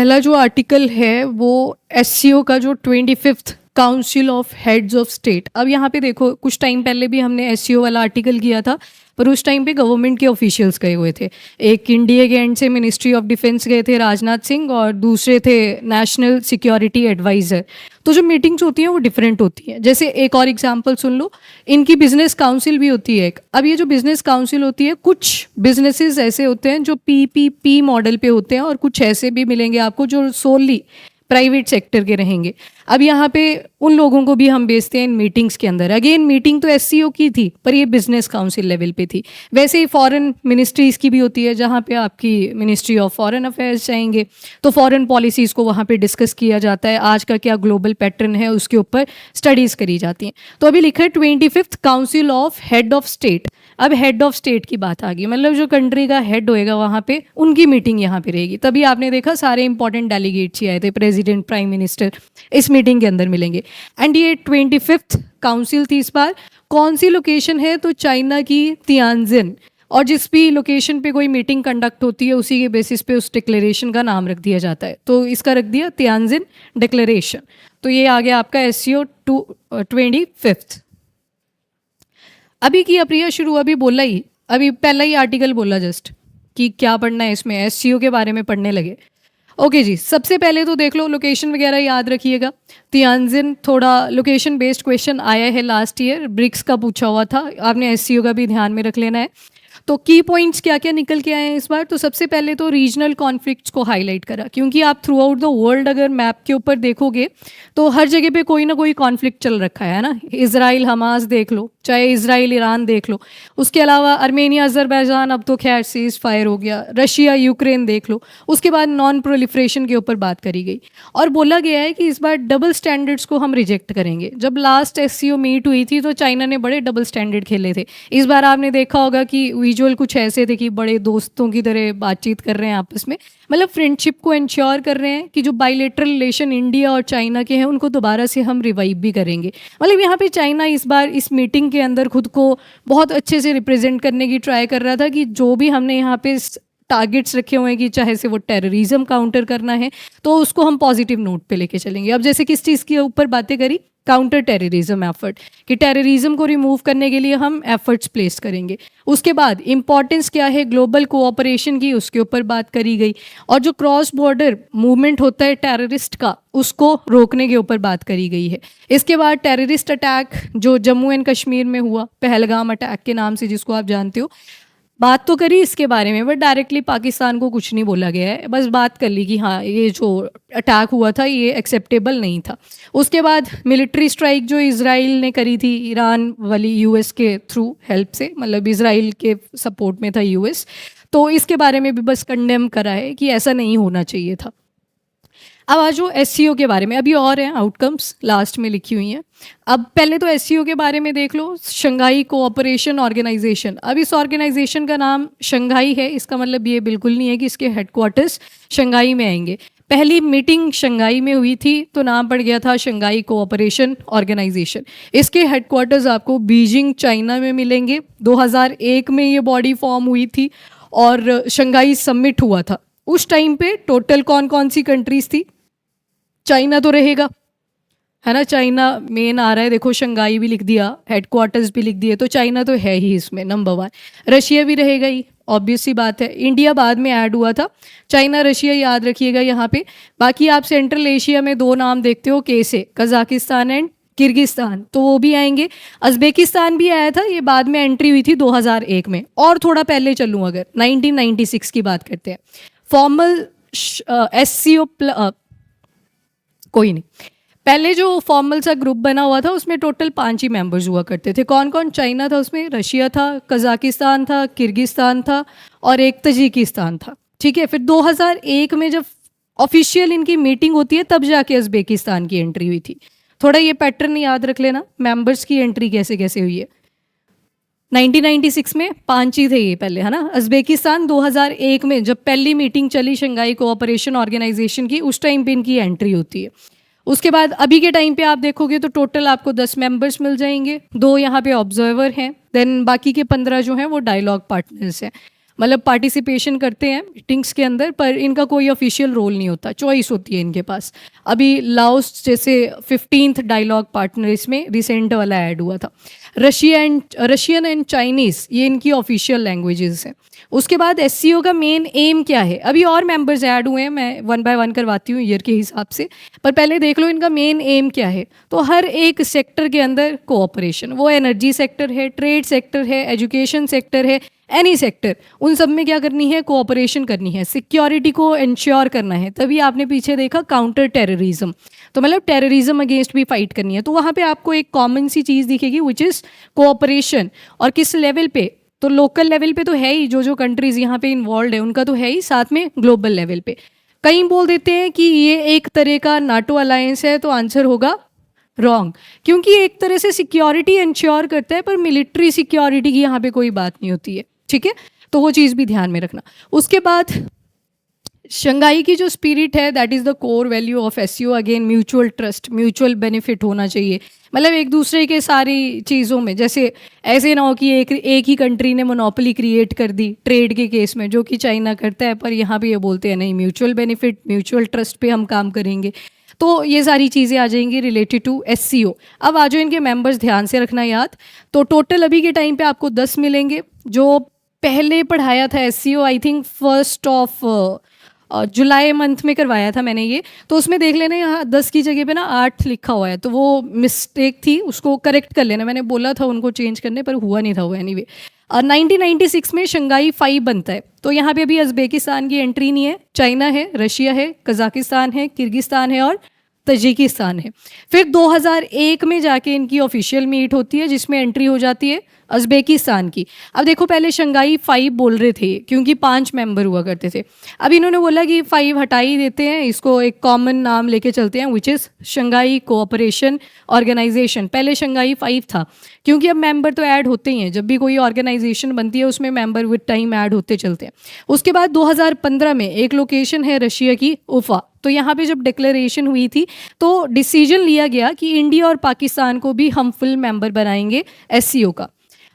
पहला जो आर्टिकल है वो एससीओ का जो 25th council of heads of state. अब यहाँ पे देखो, कुछ टाइम पहले भी हमने एससीओ वाला आर्टिकल किया था, पर उस टाइम पे गवर्नमेंट के ऑफिशियल्स गए हुए थे। एक इंडिया के एंड से मिनिस्ट्री ऑफ डिफेंस गए थे राजनाथ सिंह, और दूसरे थे नेशनल सिक्योरिटी एडवाइज़र। तो जो मीटिंग्स होती हैं वो डिफरेंट होती हैं। जैसे एक और एग्जांपल सुन लो, इनकी बिजनेस काउंसिल भी होती है एक। अब ये जो बिजनेस काउंसिल होती है, कुछ बिजनेसेस ऐसे होते हैं जो पीपीपी मॉडल पे होते हैं, और कुछ ऐसे भी मिलेंगे आपको जो सोली प्राइवेट सेक्टर के रहेंगे। अब यहाँ पे उन लोगों को भी हम भेजते हैं इन मीटिंग्स के अंदर। अगेन मीटिंग तो एससीओ की थी, पर ये बिजनेस काउंसिल लेवल पे थी। वैसे ही फॉरेन मिनिस्ट्रीज़ की भी होती है, जहाँ पे आपकी मिनिस्ट्री ऑफ फॉरेन अफेयर्स जाएंगे तो फॉरेन पॉलिसीज़ को वहाँ पे डिस्कस किया जाता है। आज का क्या ग्लोबल पैटर्न है उसके ऊपर स्टडीज़ करी जाती हैं। तो अभी लिखा है 25th council of head of state. अब हेड ऑफ स्टेट की बात आ गई, मतलब जो कंट्री का हेड होएगा वहाँ पे उनकी मीटिंग यहाँ पे रहेगी। तभी आपने देखा सारे इंपॉर्टेंट डेलीगेट्स ही आए थे, प्रेसिडेंट, प्राइम मिनिस्टर इस मीटिंग के अंदर मिलेंगे। एंड ये 25th काउंसिल थी इस बार। कौन सी लोकेशन है? तो चाइना की तियानजिन। और जिस भी लोकेशन पे कोई मीटिंग कंडक्ट होती है उसी के बेसिस पे उस डिक्लेरेशन का नाम रख दिया जाता है। तो इसका रख दिया तियानजिन डिक्लेरेशन। तो ये आ गया आपका एससीओ 25th। अभी किया प्रिया शुरू, अभी बोला ही, अभी पहला ही आर्टिकल बोला जस्ट कि क्या पढ़ना है इसमें, एससीओ के बारे में पढ़ने लगे। ओके जी, सबसे पहले तो देख लो, लोकेशन वगैरह याद रखिएगा। तियानजिन थोड़ा लोकेशन बेस्ड क्वेश्चन आया है लास्ट ईयर, ब्रिक्स का पूछा हुआ था, आपने एससीओ का भी ध्यान में रख लेना है। तो की पॉइंट्स क्या क्या निकल के आए हैं इस बार? तो सबसे पहले तो रीजनल कॉन्फ्लिक्ट्स को हाईलाइट करा, क्योंकि आप थ्रू आउट द वर्ल्ड अगर मैप के ऊपर देखोगे तो हर जगह पे कोई ना कोई कॉन्फ्लिक्ट चल रखा है ना। इजराइल हमास देख लो, चाहे इजराइल ईरान देख लो, उसके अलावा अर्मेनिया अजरबैजान, अब तो खैर सीज फायर हो गया, रशिया यूक्रेन देख लो। उसके बाद नॉन प्रोलिफरेशन के ऊपर बात करी गई और बोला गया है कि इस बार डबल स्टैंडर्ड्स को हम रिजेक्ट करेंगे। जब लास्ट एससीओ मीट हुई थी तो चाइना ने बड़े डबल स्टैंडर्ड खेले थे। इस बार आपने देखा होगा कि विजुअल कुछ ऐसे थे कि बड़े दोस्तों की तरह बातचीत कर रहे हैं आपस में, मतलब फ्रेंडशिप को इंश्योर कर रहे हैं कि जो बायलैटरल रिलेशन इंडिया और चाइना के हैं उनको दोबारा से हम रिवाइव भी करेंगे। मतलब यहाँ पे चाइना इस बार इस मीटिंग के अंदर खुद को बहुत अच्छे से रिप्रेजेंट करने की ट्राई कर रहा था कि जो भी हमने यहाँ पे टारगेट्स रखे हुए हैं कि चाहे से वो टेररिज्म काउंटर करना है तो उसको हम पॉजिटिव नोट पे लेके चलेंगे। अब जैसे किस चीज़ के ऊपर बातें करी, काउंटर टेररिज्म एफर्ट, कि टेररिज्म को रिमूव करने के लिए हम एफर्ट्स प्लेस करेंगे। उसके बाद इंपॉर्टेंस क्या है ग्लोबल कोऑपरेशन की, उसके ऊपर बात करी गई। और जो क्रॉस बॉर्डर मूवमेंट होता है टेररिस्ट का, उसको रोकने के ऊपर बात करी गई है। इसके बाद टेररिस्ट अटैक जो जम्मू एंड कश्मीर में हुआ, पहलगाम अटैक के नाम से जिसको आप जानते हो, बात तो करी इसके बारे में, बट डायरेक्टली पाकिस्तान को कुछ नहीं बोला गया है। बस बात कर ली कि हाँ ये जो अटैक हुआ था ये एक्सेप्टेबल नहीं था। उसके बाद मिलिट्री स्ट्राइक जो इजराइल ने करी थी ईरान वाली, यूएस के थ्रू हेल्प से, मतलब इजराइल के सपोर्ट में था यूएस, तो इसके बारे में भी बस कंडेम करा है कि ऐसा नहीं होना चाहिए था। अब आज जो एससीओ के बारे में, अभी और हैं आउटकम्स लास्ट में लिखी हुई हैं। अब पहले तो एससीओ के बारे में देख लो, शंघाई कोऑपरेशन ऑर्गेनाइजेशन। अब इस ऑर्गेनाइजेशन का नाम शंघाई है, इसका मतलब ये बिल्कुल नहीं है कि इसके हेडक्वार्टर्स शंघाई में आएंगे। पहली मीटिंग शंघाई में हुई थी तो नाम पड़ गया था शंघाई कोऑपरेशन ऑर्गेनाइजेशन। इसके हेडक्वार्टर्स आपको बीजिंग चाइना में मिलेंगे। 2001 में ये बॉडी फॉर्म हुई थी और शंघाई समिट हुआ था। उस टाइम पे टोटल कौन कौन सी कंट्रीज थी? चाइना तो रहेगा, है ना, चाइना मेन आ रहा है, देखो शंघाई भी लिख दिया, हेडक्वार्टर्स भी लिख दिए, तो चाइना तो है ही इसमें नंबर 1। रशिया भी रहेगा ही, ऑब्वियस सी बात है। इंडिया बाद में ऐड हुआ था, चाइना रशिया याद रखिएगा यहाँ पे। बाकी आप सेंट्रल एशिया में 2 नाम देखते हो के से, कजाकिस्तान एंड किर्गिस्तान, तो वो भी आएंगे। उज्बेकिस्तान भी आया था, ये बाद में एंट्री हुई थी 2001 में। और थोड़ा पहले चलूँ अगर 1996 की बात करते हैं, फॉर्मल एससीओ कोई नहीं, पहले जो फॉर्मल सा ग्रुप बना हुआ था उसमें टोटल 5 ही मेंबर्स हुआ करते थे। कौन कौन? चाइना था उसमें, रशिया था, कजाकिस्तान था, किर्गिस्तान था और एक तजिकिस्तान था। ठीक है, फिर 2001 में जब ऑफिशियल इनकी मीटिंग होती है तब जाके उज्बेकिस्तान की एंट्री हुई थी। थोड़ा ये पैटर्न याद रख लेना, मेंबर्स की एंट्री कैसे कैसे हुई है। 1996 में 5 ही थे ये पहले, है ना। उज्बेकिस्तान 2001 में जब पहली मीटिंग चली शंघाई कोऑपरेशन ऑर्गेनाइजेशन की, उस टाइम पे इनकी एंट्री होती है। उसके बाद अभी के टाइम पे आप देखोगे तो टोटल आपको 10 मेंबर्स मिल जाएंगे, 2 यहाँ पे ऑब्जर्वर हैं, देन बाकी के 15 जो हैं वो डायलॉग पार्टनर्स हैं। मतलब पार्टिसिपेशन करते हैं मीटिंग्स के अंदर, पर इनका कोई ऑफिशियल रोल नहीं होता, चॉइस होती है इनके पास। अभी लाओस जैसे 15th डायलॉग पार्टनर इसमें रिसेंट वाला ऐड हुआ था। रशियन एंड चाइनीज़ ये इनकी ऑफिशियल लैंग्वेजेस हैं। उसके बाद एससीओ का मेन एम क्या है, अभी और मेंबर्स ऐड हुए हैं, मैं वन बाय वन करवाती हूँ ईयर के हिसाब से, पर पहले देख लो इनका मेन एम क्या है। तो हर एक सेक्टर के अंदर कोऑपरेशन, वो एनर्जी सेक्टर है, ट्रेड सेक्टर है, एजुकेशन सेक्टर है, एनी सेक्टर, उन सब में क्या करनी है, कोऑपरेशन करनी है, सिक्योरिटी को इंश्योर करना है। तभी आपने पीछे देखा काउंटर टेररिज्म, तो मतलब टेररिज्म अगेंस्ट भी फाइट करनी है। तो वहाँ पे आपको एक कॉमन सी चीज़ दिखेगी विच इज़ कोऑपरेशन। और किस लेवल पे, तो लोकल लेवल पे तो है ही, जो जो कंट्रीज यहाँ पे इन्वॉल्व है उनका तो है ही, साथ में ग्लोबल लेवल पे। कई बोल देते हैं कि ये एक तरह का नाटो अलायंस है, तो आंसर होगा रॉन्ग, क्योंकि एक तरह से सिक्योरिटी इंश्योर करता है, पर मिलिट्री सिक्योरिटी की यहाँ पे कोई बात नहीं होती है, ठीक है। तो वो चीज़ भी ध्यान में रखना। उसके बाद शंघाई की जो स्पिरिट है, that is the core value of SCO. Again mutual trust, mutual benefit होना चाहिए, मतलब एक दूसरे के सारी चीज़ों में, जैसे ऐसे ना हो कि एक ही कंट्री ने मोनोपोली क्रिएट कर दी ट्रेड के केस में, जो कि चाइना करता है, पर यहाँ पे ये बोलते हैं नहीं, म्यूचुअल बेनिफिट, म्यूचुअल ट्रस्ट पे हम काम करेंगे। तो ये सारी चीज़ें आ जाएंगी रिलेटेड टू एससीओ। अब आ जाओ इनके मेंबर्स, ध्यान से रखना याद। तो टोटल अभी के टाइम पे आपको 10 मिलेंगे। जो पहले पढ़ाया था SCO, I think 1 July month में करवाया था मैंने ये, तो उसमें देख लेना यहाँ 10 की जगह पे ना 8 लिखा हुआ है, तो वो मिस्टेक थी, उसको करेक्ट कर लेना। मैंने बोला था उनको चेंज करने, पर हुआ नहीं था वो। एनीवे 1996 में शंघाई 5 बनता है। तो यहाँ पे अभी अज़्बेकिस्तान की एंट्री नहीं है, चाइना है, रशिया है, कजाकिस्तान है, किर्गिस्तान है और तजिकिस्तान है। फिर 2001 में जाके इनकी ऑफिशियल मीट होती है, जिसमें एंट्री हो जाती है अज़्बेकिस्तान की। अब देखो, पहले शंघाई 5 बोल रहे थे क्योंकि 5 मेंबर हुआ करते थे। अब इन्होंने बोला कि 5 हटा ही देते हैं, इसको एक कॉमन नाम लेके चलते हैं, which is Shanghai cooperation organisation. पहले शंघाई 5 था, क्योंकि अब मेंबर तो ऐड होते ही हैं, जब भी कोई ऑर्गेनाइजेशन बनती है उसमें मेंबर विद टाइम ऐड होते चलते हैं। उसके बाद 2015 में एक लोकेशन है रशिया की, उफा। तो यहाँ पे जब डिक्लेरेशन हुई थी तो डिसीजन लिया गया कि इंडिया और पाकिस्तान को भी हम फुल मेंबर बनाएंगे एससीओ का।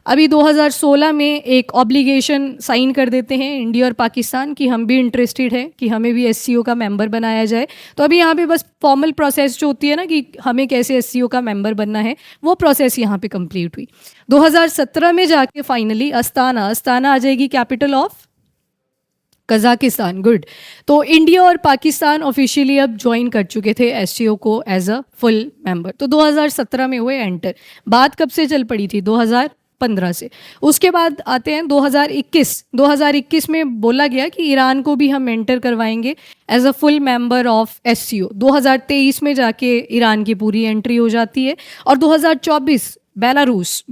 अभी 2016 में एक ऑब्लिगेशन साइन कर देते हैं इंडिया और पाकिस्तान कि हम भी इंटरेस्टेड है कि हमें भी एससीओ का मेंबर बनाया जाए। तो अभी यहाँ पे बस फॉर्मल प्रोसेस जो होती है ना कि हमें कैसे एससीओ का मेंबर बनना है, वो प्रोसेस यहाँ पे कंप्लीट हुई। 2017 में जाके फाइनली अस्ताना आ जाएगी, कैपिटल ऑफ कजाकिस्तान। गुड। तो इंडिया और पाकिस्तान ऑफिशियली अब ज्वाइन कर चुके थे एससीओ को एज अ फुल मेंबर। तो 2017 में हुए एंटर। बात कब से चल पड़ी थी? 2015 से। उसके बाद आते हैं 2021 में बोला गया कि ईरान को भी हम एंटर करवाएंगे as a full member of SCO. 2023 में जाके ईरान की पूरी एंट्री हो जाती है। और 2024 बेलारूस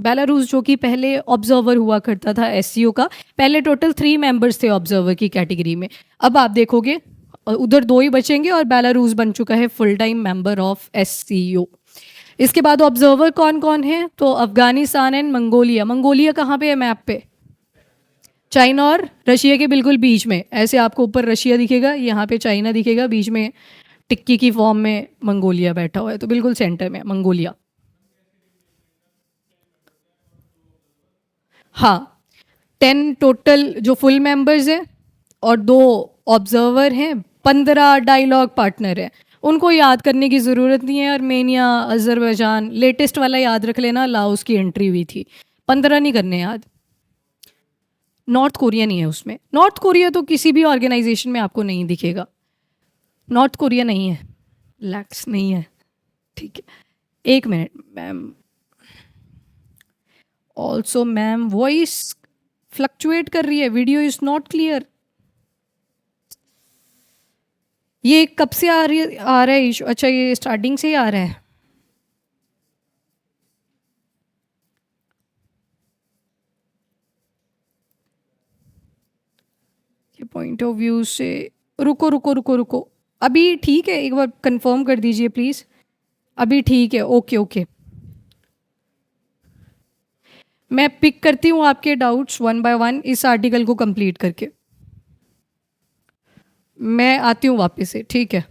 जो कि पहले ऑब्जर्वर हुआ करता था एससीओ का, पहले टोटल 3 मेंबर्स थे ऑब्जर्वर की कैटेगरी में। अब आप देखोगे उधर 2 ही बचेंगे और बेलारूस बन चुका है full time member of SCO. इसके बाद ऑब्जर्वर कौन कौन है? तो अफगानिस्तान एंड मंगोलिया। मंगोलिया कहाँ पे है मैप पे? चाइना और रशिया के बिल्कुल बीच में। ऐसे आपको ऊपर रशिया दिखेगा, यहाँ पे चाइना दिखेगा, बीच में टिक्की की फॉर्म में मंगोलिया बैठा हुआ है, तो बिल्कुल सेंटर में मंगोलिया। हाँ, 10 टोटल जो फुल मेंबर्स हैं और 2 ऑब्जर्वर हैं, 15 डायलॉग पार्टनर हैं। उनको याद करने की ज़रूरत नहीं है। आर्मेनिया, अज़रबैजान, लेटेस्ट वाला याद रख लेना, लाओस की एंट्री हुई थी। 15 नहीं करने याद। नॉर्थ कोरिया नहीं है उसमें। नॉर्थ कोरिया तो किसी भी ऑर्गेनाइजेशन में आपको नहीं दिखेगा। नॉर्थ कोरिया नहीं है, लैक्स नहीं है, ठीक है। 1 minute ma'am. Also ma'am voice fluctuate कर रही है, वीडियो इज नॉट क्लियर। ये कब से आ रहा है इशू? अच्छा, ये स्टार्टिंग से ही आ रहा है। ये पॉइंट ऑफ व्यू से रुको। अभी ठीक है, एक बार कंफर्म कर दीजिए प्लीज। अभी ठीक है, ओके। मैं पिक करती हूँ आपके डाउट्स 1 बाय 1 इस आर्टिकल को कंप्लीट करके। मैं आती हूँ वापस से, ठीक है।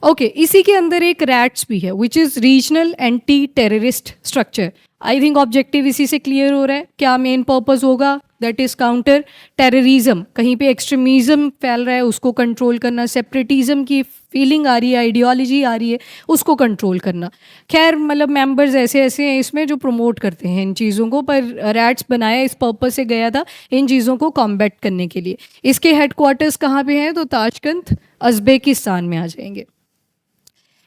ओके, इसी के अंदर एक रैट्स भी है which is regional anti terrorist structure. I think objective इसी से क्लियर हो रहा है। क्या मेन पर्पस होगा? दैट इज़ काउंटर टेररिज्म, कहीं पे एक्सट्रीमिज्म फैल रहा है उसको कंट्रोल करना, सेपरेटिज्म की फीलिंग आ रही है, आइडियोलॉजी आ रही है, उसको कंट्रोल करना। खैर मतलब मेंबर्स ऐसे ऐसे हैं इसमें जो प्रमोट करते हैं इन चीज़ों को, पर रैट्स बनाया इस पर्पस से गया था इन चीज़ों को कॉम्बैट करने के लिए। इसके हेडक्वार्टर्स कहाँ पे हैं? तो ताशकंद उज़्बेकिस्तान में आ जाएंगे।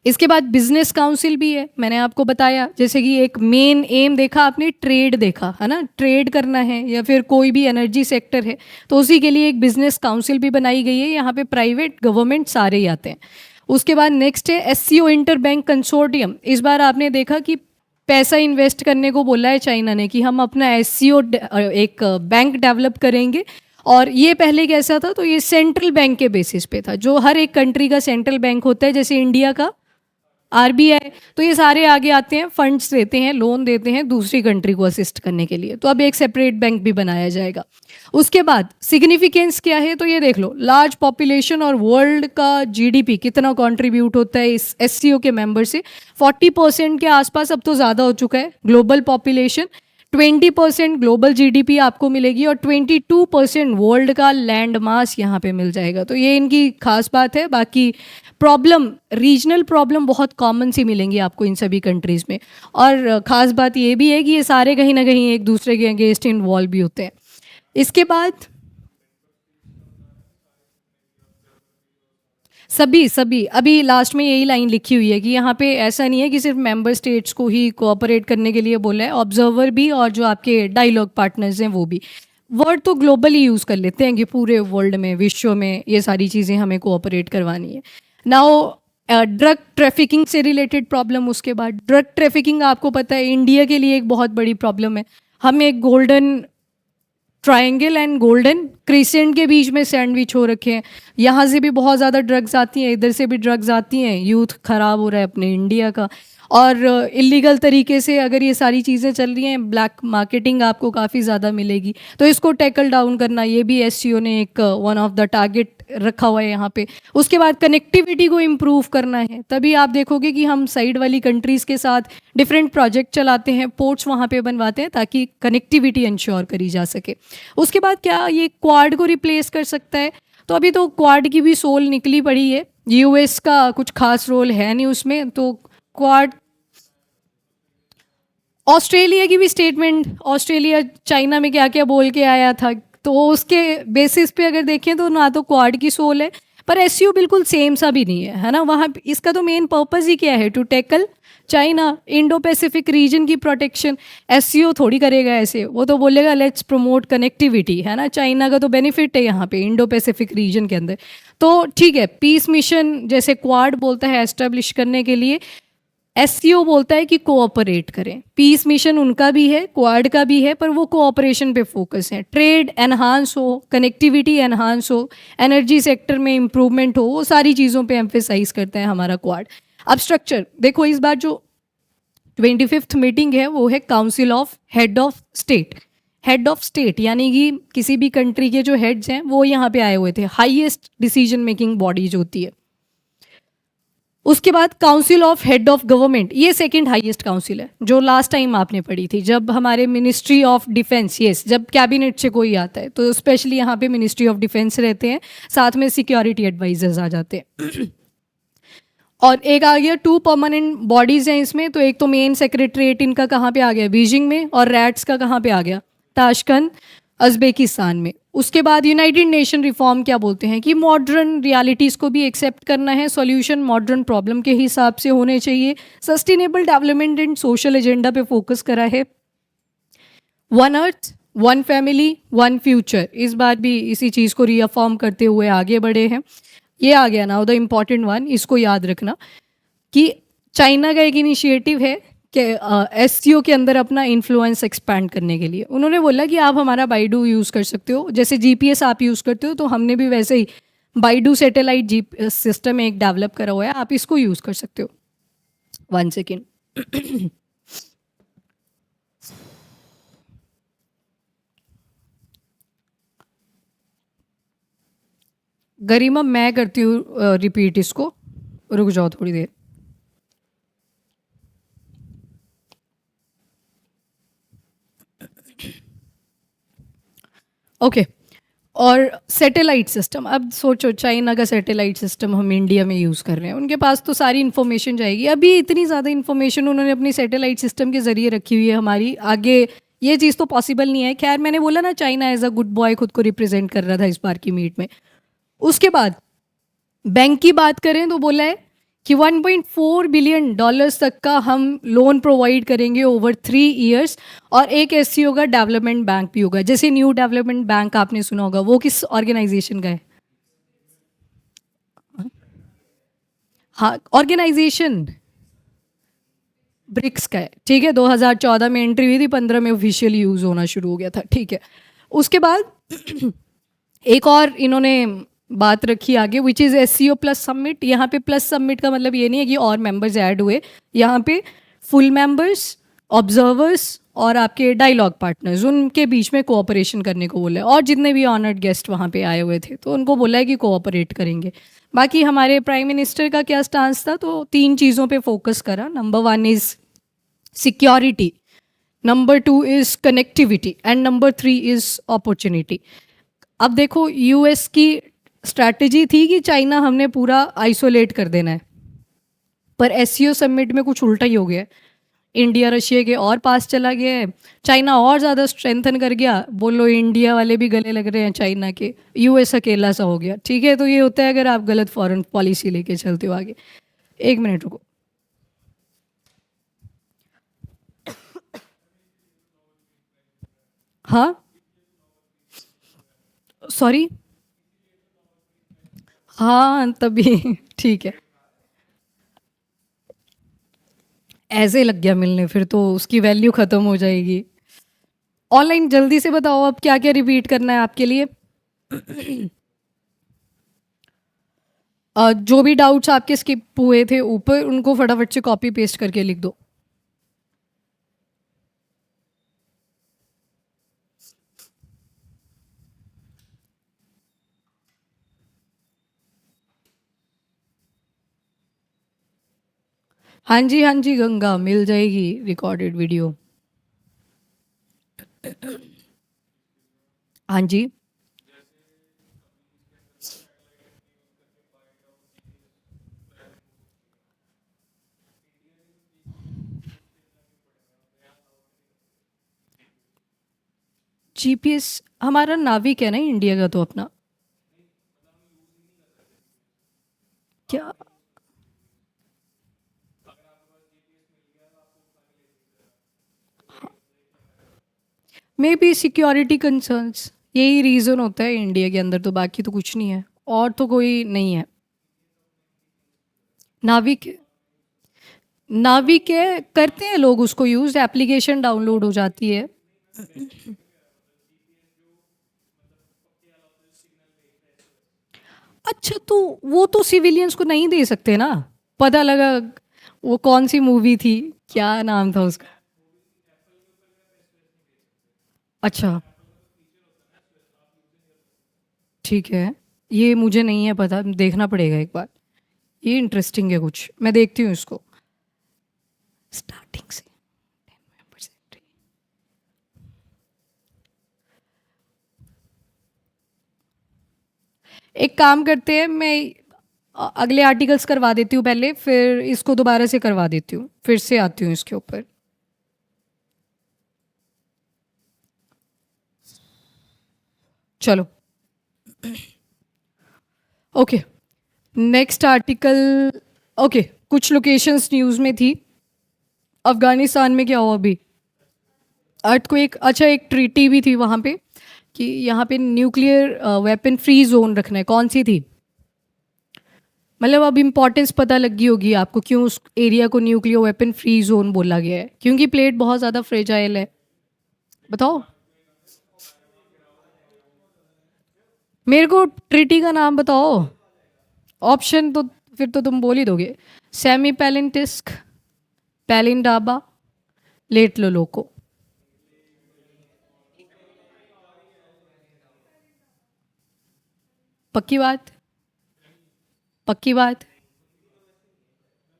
इसके बाद बिजनेस काउंसिल भी है, मैंने आपको बताया, जैसे कि एक मेन एम देखा आपने, ट्रेड देखा है ना, ट्रेड करना है या फिर कोई भी एनर्जी सेक्टर है तो उसी के लिए एक बिजनेस काउंसिल भी बनाई गई है। यहाँ पे प्राइवेट गवर्नमेंट सारे ही आते हैं। उसके बाद नेक्स्ट है एससीओ इंटर बैंक कंसोर्टियम। इस बार आपने देखा कि पैसा इन्वेस्ट करने को बोला है चाइना ने कि हम अपना एससीओ एक बैंक डेवलप करेंगे। और ये पहले कैसा था? तो ये सेंट्रल बैंक के बेसिस पे था, जो हर एक कंट्री का सेंट्रल बैंक होता है, जैसे इंडिया का आरबीआई। तो ये सारे आगे आते हैं, फंड्स देते हैं, लोन देते हैं दूसरी कंट्री को असिस्ट करने के लिए। तो अब एक सेपरेट बैंक भी बनाया जाएगा। उसके बाद सिग्निफिकेंस क्या है? तो ये देख लो, लार्ज पॉपुलेशन और वर्ल्ड का जीडीपी कितना कंट्रीब्यूट होता है इस एससीओ के मेंबर से। 40% के आसपास अब तो ज़्यादा हो चुका है ग्लोबल पॉपुलेशन। 20% ग्लोबल जीडीपी आपको मिलेगी और 22% वर्ल्ड का लैंड मास यहाँ पे मिल जाएगा। तो ये इनकी खास बात है। बाकी प्रॉब्लम, रीजनल प्रॉब्लम बहुत कॉमन सी मिलेंगी आपको इन सभी कंट्रीज़ में। और ख़ास बात ये भी है कि ये सारे कहीं ना कहीं एक दूसरे के अगेंस्ट इन्वॉल्व भी होते हैं। इसके बाद सभी सभी अभी लास्ट में यही लाइन लिखी हुई है कि यहाँ पे ऐसा नहीं है कि सिर्फ मेंबर स्टेट्स को ही कोऑपरेट करने के लिए बोला है, ऑब्जर्वर भी और जो आपके डायलॉग पार्टनर्स हैं वो भी। वर्ड तो ग्लोबली यूज़ कर लेते हैं कि पूरे वर्ल्ड में, विश्व में ये सारी चीज़ें हमें कोऑपरेट करवानी है। नाउ ड्रग ट्रैफिकिंग से रिलेटेड प्रॉब्लम। उसके बाद ड्रग ट्रैफिकिंग आपको पता है इंडिया के लिए एक बहुत बड़ी प्रॉब्लम है। हम एक golden triangle and golden crescent के बीच में सैंडविच हो रखे हैं। यहाँ से भी बहुत ज़्यादा ड्रग्स आती हैं, इधर से भी ड्रग्स आती हैं, यूथ ख़राब हो रहा है अपने इंडिया का। और इलीगल तरीके से अगर ये सारी चीज़ें चल रही हैं, ब्लैक मार्केटिंग आपको काफ़ी ज़्यादा मिलेगी। तो इसको टैकल डाउन करना, ये भी एससीओ ने एक वन ऑफ द टारगेट रखा हुआ है यहाँ पे। उसके बाद कनेक्टिविटी को इम्प्रूव करना है, तभी आप देखोगे कि हम साइड वाली कंट्रीज़ के साथ डिफरेंट प्रोजेक्ट चलाते हैं, पोर्ट्स वहाँ पे बनवाते हैं ताकि कनेक्टिविटी इंश्योर करी जा सके। उसके बाद क्या ये क्वाड को रिप्लेस कर सकता है? तो अभी तो क्वाड की भी सोल निकली पड़ी है, यूएस का कुछ खास रोल है नहीं उसमें। तो क्वाड, ऑस्ट्रेलिया की भी स्टेटमेंट, ऑस्ट्रेलिया चाइना में क्या क्या बोल के आया था, तो उसके बेसिस पे अगर देखें तो ना तो क्वाड की सोल है, पर एससीओ बिल्कुल सेम सा भी नहीं है ना। वहाँ इसका तो मेन पर्पस ही क्या है? To tackle China, Indo Pacific region की प्रोटेक्शन। एससीओ थोड़ी करेगा ऐसे, वो तो बोलेगा लेट्स प्रमोट कनेक्टिविटी, है ना। चाइना का तो बेनिफिट है यहाँ पे इंडो पैसिफिक रीजन के अंदर। तो ठीक है, पीस मिशन जैसे क्वाड बोलता है एस्टेब्लिश करने के लिए, एससीओ बोलता है कि कोऑपरेट करें। पीस मिशन उनका भी है, क्वाड का भी है, पर वो कोऑपरेशन पे फोकस है। ट्रेड एनहांस हो, कनेक्टिविटी एनहांस हो, एनर्जी सेक्टर में इम्प्रूवमेंट हो, वो सारी चीज़ों पे एम्फेसाइज करता है हमारा क्वाड। अब स्ट्रक्चर देखो, इस बार जो 25th मीटिंग है वो है council of head of state. Head of state यानी कि किसी भी कंट्री के जो हेड्स हैं वो यहाँ पे आए हुए थे, हाईएस्ट डिसीजन मेकिंग बॉडी जो होती है। उसके बाद council of head of government, ये सेकंड हाईएस्ट काउंसिल है, जो लास्ट टाइम आपने पढ़ी थी जब हमारे मिनिस्ट्री ऑफ डिफेंस, यस, जब कैबिनेट से कोई आता है तो स्पेशली यहाँ पे मिनिस्ट्री ऑफ डिफेंस रहते हैं, साथ में सिक्योरिटी एडवाइजर्स आ जाते हैं। और एक आ गया, 2 परमानेंट बॉडीज़ हैं इसमें। तो एक तो मेन सेक्रेटरीट इनका कहाँ पे आ गया? बीजिंग में। और रैट्स का कहाँ पे आ गया? ताशकंद उज़्बेकिस्तान में। उसके बाद यूनाइटेड नेशन रिफॉर्म क्या बोलते हैं कि मॉडर्न रियलिटीज़ को भी एक्सेप्ट करना है, सॉल्यूशन मॉडर्न प्रॉब्लम के हिसाब से होने चाहिए, sustainable development and social agenda पे फोकस करा है। One earth, one family, one future, इस बार भी इसी चीज़ को रीअफॉर्म करते हुए आगे बढ़े हैं। ये आ गया ना द इम्पॉर्टेंट वन, इसको याद रखना कि चाइना का एक इनिशिएटिव है कि एससीओ के अंदर अपना इन्फ्लुएंस एक्सपैंड करने के लिए उन्होंने बोला कि आप हमारा बाइडू यूज़ कर सकते हो, जैसे जीपीएस आप यूज़ करते हो, तो हमने भी वैसे ही बाइडू सैटेलाइट जीपीएस सिस्टम एक डेवलप करा हुआ है, आप इसको यूज़ कर सकते हो। 1 सेकेंड। गरिमा मैं करती हूँ रिपीट इसको, रुक जाओ थोड़ी देर। ओके। और सैटेलाइट सिस्टम, अब सोचो चाइना का सैटेलाइट सिस्टम हम इंडिया में यूज़ कर रहे हैं, उनके पास तो सारी इन्फॉर्मेशन जाएगी। अभी इतनी ज़्यादा इन्फॉर्मेशन उन्होंने अपनी सैटेलाइट सिस्टम के ज़रिए रखी हुई है, हमारी आगे ये चीज़ तो पॉसिबल नहीं है। खैर, मैंने बोला ना China as a good boy खुद को रिप्रेजेंट कर रहा था इस बार की मीट में। उसके बाद बैंक की बात करें तो बोला है कि 1.4 बिलियन डॉलर्स तक का हम लोन प्रोवाइड करेंगे ओवर 3 इयर्स, और एक एससीओ का डेवलपमेंट बैंक भी होगा। जैसे न्यू डेवलपमेंट बैंक आपने सुना होगा, वो किस ऑर्गेनाइजेशन का है? हाँ, ऑर्गेनाइजेशन ब्रिक्स का है, ठीक है। 2014 में एंट्री हुई थी, 15 में ऑफिशियल यूज़ होना शुरू हो गया था, ठीक है। उसके बाद एक और इन्होंने बात रखी आगे, which is SCO plus submit. यहाँ पे प्लस सबमिट का मतलब ये नहीं है कि और मेंबर्स ऐड हुए, यहाँ पे फुल मेंबर्स, ऑब्जर्वर्स और आपके डायलॉग पार्टनर्स, उनके बीच में कोऑपरेशन करने को बोला है। और जितने भी ऑनर्ड गेस्ट वहाँ पे आए हुए थे तो उनको बोला है कि कोऑपरेट करेंगे। बाकी हमारे प्राइम मिनिस्टर का क्या स्टांस था, तो 3 चीज़ों पे फोकस करा। Number 1 is security, number 2 is connectivity and number 3 is opportunity. अब देखो, यूएस की स्ट्रैटेजी थी कि चाइना हमने पूरा आइसोलेट कर देना है, पर एससीओ समिट में कुछ उल्टा ही हो गया है। इंडिया रशिया के और पास चला गया है, चाइना और ज़्यादा स्ट्रेंथन कर गया। बोलो इंडिया वाले भी गले लग रहे हैं चाइना के, यूएस अकेला सा हो गया, ठीक है। तो ये होता है अगर आप गलत फॉरेन पॉलिसी लेके चलते हो आगे। एक मिनट रुको। हाँ, सॉरी। हाँ तभी ठीक है। ऐसे लग गया मिलने, फिर तो उसकी वैल्यू ख़त्म हो जाएगी। ऑनलाइन जल्दी से बताओ अब क्या क्या रिपीट करना है आपके लिए। जो भी डाउट्स आपके स्किप हुए थे ऊपर, उनको फटाफट से कॉपी पेस्ट करके लिख दो। हाँ जी गंगा, मिल जाएगी रिकॉर्डेड वीडियो। हाँ जी। जीपीएस हमारा नाविक है ना इंडिया का, तो अपना क्या, मे बी सिक्योरिटी कंसर्न्स, यही रीज़न होता है इंडिया के अंदर, तो बाकी तो कुछ नहीं है, और तो कोई नहीं है। नाविक, नाविक है, करते हैं लोग उसको यूज़, एप्लीकेशन डाउनलोड हो जाती है। अच्छा, तो वो तो सिविलियंस को नहीं दे सकते ना। पता लगा, वो कौन सी मूवी थी, क्या नाम था उसका? अच्छा, ठीक है। ये मुझे नहीं है पता, देखना पड़ेगा एक बार। ये इंटरेस्टिंग है कुछ, मैं देखती हूँ इसको स्टार्टिंग से। एक काम करते हैं, मैं अगले आर्टिकल्स करवा देती हूँ पहले, फिर इसको दोबारा से करवा देती हूँ, फिर से आती हूँ इसके ऊपर। चलो, ओके। Next article. ओके, कुछ लोकेशंस न्यूज़ में थी। अफगानिस्तान में क्या हुआ अभी? अर्थक्वेक, अच्छा, एक ट्रीटी भी थी वहाँ पे कि यहाँ पे न्यूक्लियर वेपन फ्री जोन रखना है। कौन सी थी? मतलब अब इम्पोर्टेंस पता लग गई होगी आपको, क्यों उस एरिया को न्यूक्लियर वेपन फ्री जोन बोला गया है, क्योंकि प्लेट बहुत ज़्यादा फ्रेजाइल है। बताओ मेरे को, ट्रीटी का नाम बताओ। ऑप्शन तो फिर तो तुम बोल ही दोगे। सेमी पैलेंटिस्क, पैलिंडाबा, लेट लोलोको। पक्की बात? पक्की बात?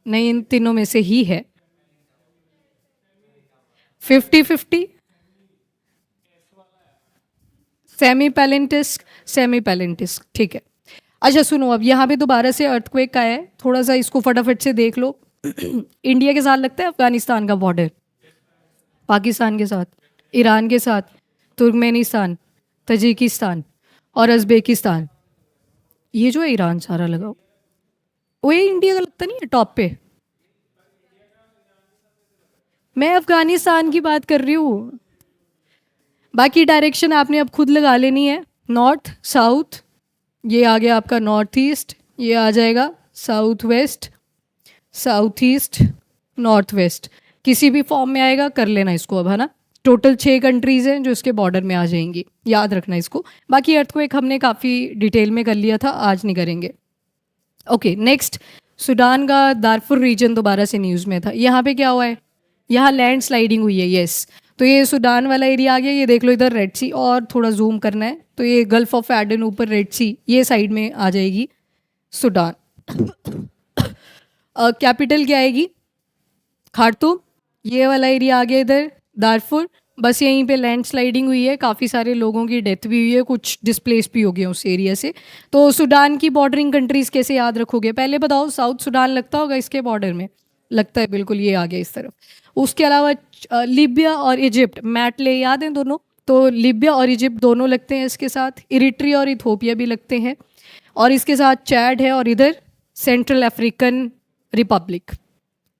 नहीं, इन तीनों में से ही है। 50-50? सेमी पैलेंटिस्क, ठीक है। अच्छा सुनो, अब यहाँ पे दोबारा से अर्थक्वेक का है, थोड़ा सा इसको फटाफट से देख लो। इंडिया के साथ लगता है अफगानिस्तान का बॉर्डर, पाकिस्तान के साथ, ईरान के साथ, तुर्कमेनिस्तान, तजिकिस्तान और उज़्बेकिस्तान। ये जो है ईरान सारा लगा, वो ये इंडिया का लगता नहीं है टॉप पे। मैं अफगानिस्तान की बात कर रही हूँ। बाकी डायरेक्शन आपने अब खुद लगा लेनी है, नॉर्थ साउथ, ये आ गया आपका नॉर्थ ईस्ट, ये आ जाएगा south west, south east, north west, किसी भी फॉर्म में आएगा कर लेना इसको अब, है ना। टोटल 6 कंट्रीज़ हैं जो इसके बॉर्डर में आ जाएंगी, याद रखना इसको। बाकी अर्थक्वेक हमने काफ़ी डिटेल में कर लिया था, आज नहीं करेंगे। ओके नेक्स्ट, सूडान का दारफुर रीजन दोबारा से न्यूज़ में था। यहाँ पे क्या हुआ है, यहाँ लैंड स्लाइडिंग हुई है, यस। तो ये सूडान वाला एरिया आ गया, ये देख लो इधर रेड सी, और थोड़ा जूम करना है तो ये गल्फ ऑफ एडन, ऊपर रेड सी, ये साइड में आ जाएगी सूडान। कैपिटल क्या आएगी, खार्तूम। ये वाला एरिया आ गया इधर दारफुर। बस यहीं पे लैंड स्लाइडिंग हुई है, काफ़ी सारे लोगों की डेथ भी हुई है, कुछ डिस्प्लेस भी हो गए उस एरिया से। तो सूडान की बॉर्डरिंग कंट्रीज़ कैसे याद रखोगे, पहले बताओ। साउथ सूडान लगता होगा इसके बॉर्डर में, लगता है बिल्कुल, ये आ गया इस तरफ। उसके अलावा लीबिया और इजिप्ट, मैट ले याद हैं दोनों, तो लीबिया और इजिप्ट दोनों लगते हैं इसके साथ। इरिट्रिया और इथोपिया भी लगते हैं, और इसके साथ चैड है, और इधर सेंट्रल अफ्रीकन रिपब्लिक।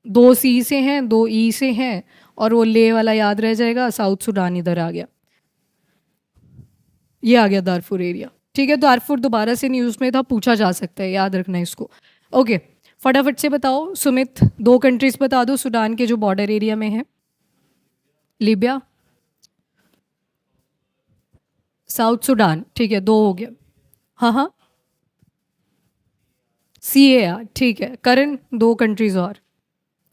2 सी से हैं, 2 ई से हैं, और वो ले वाला याद रह जाएगा। साउथ सूडान इधर आ गया, ये आ गया दारफुर एरिया, ठीक है। दारफुर दोबारा से न्यूज़ में था, पूछा जा सकता है, याद रखना इसको। ओके फटाफट से बताओ सुमित, 2 कंट्रीज बता दो सूडान के जो बॉर्डर एरिया में है। लीबिया, साउथ सूडान, ठीक है, 2 हो गया। हाँ हाँ, CAR, ठीक है। करण, 2 कंट्रीज और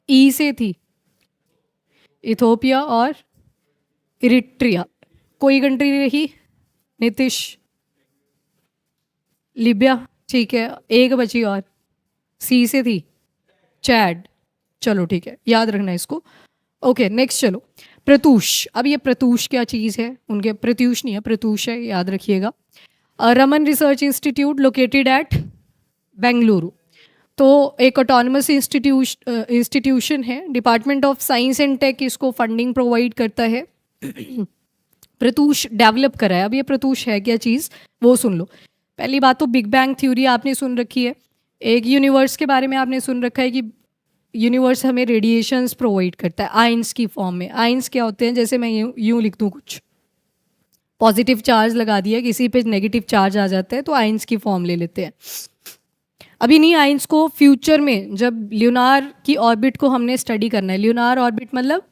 ई से थी, इथोपिया और इरिट्रिया। कोई कंट्री रही नीतीश, लीबिया, ठीक है। एक बची और, सी से थी, चैड, चलो ठीक है, याद रखना इसको। ओके नेक्स्ट चलो, प्रतूष। अब ये प्रतूष क्या चीज़ है, उनके प्रत्यूष नहीं है, प्रतूष है, याद रखिएगा। Raman research institute located at Bengaluru. तो एक ऑटोनमस इंस्टीट्यूशन है, department of science and tech इसको फंडिंग प्रोवाइड करता है। प्रतूष डेवलप करा है। अब ये प्रतूष है क्या चीज़, वो सुन लो। पहली बात तो बिग बैंग थ्योरी आपने सुन रखी है, एक यूनिवर्स के बारे में आपने सुन रखा है कि यूनिवर्स हमें रेडिएशंस प्रोवाइड करता है आइंस की फॉर्म में। आइंस क्या होते हैं, जैसे मैं यूँ लिख दूँ, कुछ पॉजिटिव चार्ज लगा दिया, किसी पे नेगेटिव चार्ज आ जाता है, तो आइंस की फॉर्म ले लेते हैं। अभी नहीं, आइंस को फ्यूचर में जब ल्यूनार की ऑर्बिट को हमने स्टडी करना है, ल्यूनार ऑर्बिट मतलब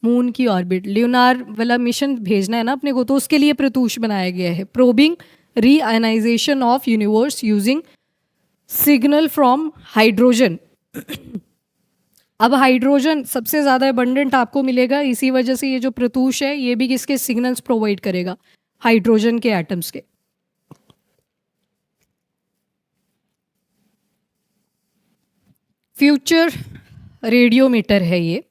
मून की ऑर्बिट, ल्यूनार वाला मिशन भेजना है ना अपने को, तो उसके लिए प्रतूष बनाया गया है, probing reionization of universe using signal from hydrogen. अब हाइड्रोजन सबसे ज़्यादा अबंडेंट आपको मिलेगा, इसी वजह से ये जो प्रतूष है ये भी किसके सिग्नल्स प्रोवाइड करेगा, हाइड्रोजन के एटम्स के। फ्यूचर रेडियोमीटर है ये,